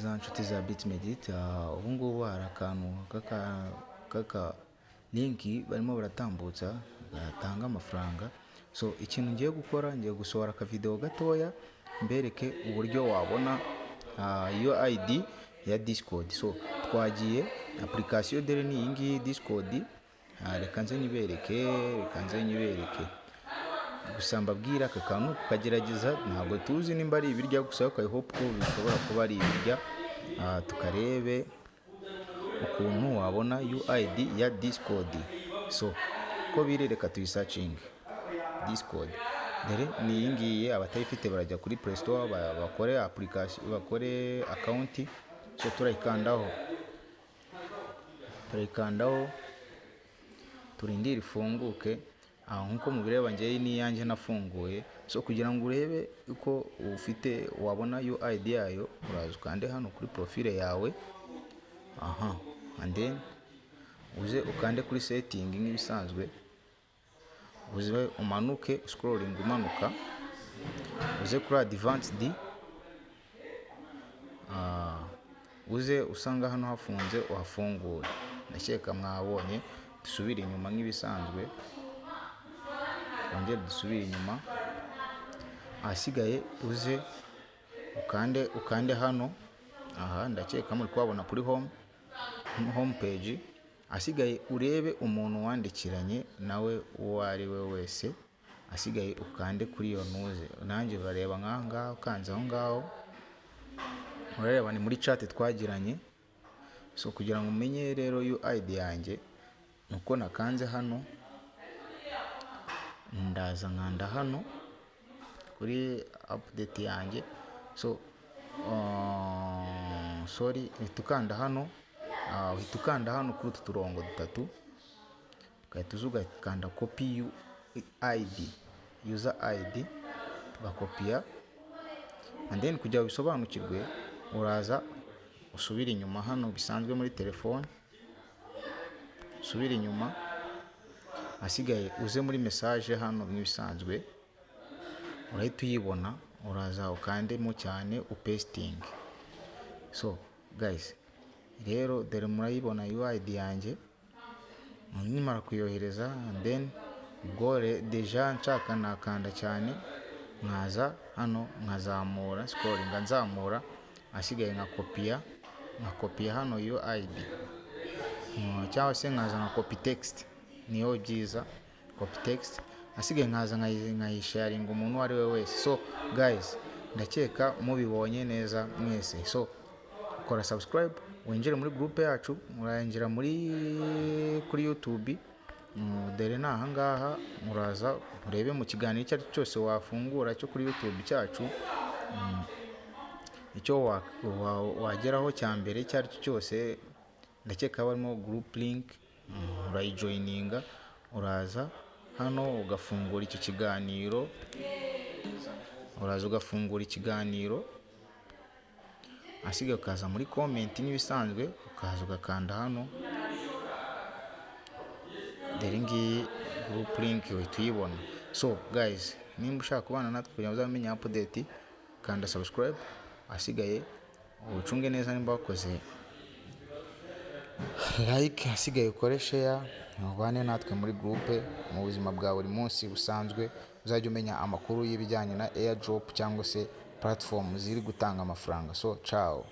za nshuti za Bitmedit, ubu ngubu hari akantu k'aka linki barimo baratambutsa gatanga amafaranga. So ikintu ngiye gukora, ngiye gusohora akavideo gatoya mbereke uburyo wabona UID ya Discord. So twagiye application dere ni iyi ngiyi Discord. Reka nze nyibereke gusa mbabwira aka kantu kukagerageza, ntabwo tuzi nimba ari ibirya gusa, I hope ko bishobora kuba ari ibirya. Tukarebe ukuntu wabona UID ya Discord. So ko birereka tuyisearching Discord. Dere ni iyi ngiyi, abatayifite barajya kuri Play Store bakore application, bakore account. So turayikandaho turindire ifunguke. Nkuko mubireba njye ni yanjye nafunguye. So kugira ngo urebe uko ufite wabona UID yayo, uraza ukande hano kuri profile yawe. And then uze ukande kuri setting nk'ibisanzwe, uze umanuke scrolling umanuka, uze kuri advanced, uze usanga hano hafunze uhafungure. Ndakeka mwabonye. Dusubire inyuma nk'ibisanzwe, ongera dusubire inyuma. Ahasigaye uze ukande hano. Ndakeka muri kubabona kuri home page. Asigaye urebe umuntu wandikiranye nawe uwo ari we wese. Asigaye ukande kuri iyo ntuze. Nanjye urareba ngaho, ukanze aho ngaho urareba ni muri chat twagiranye. So kugira ngo umenye rero UID yanjye, nuko nakanze hano, ndaza nkanda hano kuri update yanjye. So tukanda hano, ukanda hano kuri utu turongo dutatu, ugahita uza ugakanda copy UID, user ID, ugakopiya. And then kugira bisobanukirwe, uraza usubira inyuma hano bisanzwe muri telefone, usubira inyuma. Asigaye uze muri message hano nk'ibisanzwe, urahita uyibona, uraza ukandemo cyane upasting. So guys, rero dore murayibona UID yanjye nimara kuyohereza. And then deja nshaka nakanda cyane, nkaza hano nkazamura scrolling nzamura. Asigaye nkakopiya hano UID, cyangwa se nkaza nka copy text, niyo byiza copy text. Asigaye nkaza nkayisharing umuntu wari we wese. So guys, ndakeka mubibonye neza mwese. So kora subscribe, winjire muri group yacu, murayinjira kuri YouTube. Dere ni aha ngaha, muraza urebe mu kiganiro icyo ari cyose wafungura cyo kuri YouTube cyacu. Icyo wageraho cya mbere icyo ari cyo cyose, ndakeka barimo group link, urayijoininga. Uraza hano ugafungura icyo kiganiro, asigaye ukaza muri comment nk'ibisanzwe, ukaza ugakanda hano. Dere ngiyi group link uhita uyibona. So guys, nimba ushaka kubana natwe kugira ngo uzamenye update, kanda subscribe. Asigaye ucunge neza nimba wakoze like. Asigaye ukore share, ubane natwe muri group mu buzima bwa buri munsi busanzwe. Uzajya umenya amakuru y'ibijyanye na airdrop cyangwa se platform ziri gutanga amafaranga. So ciao.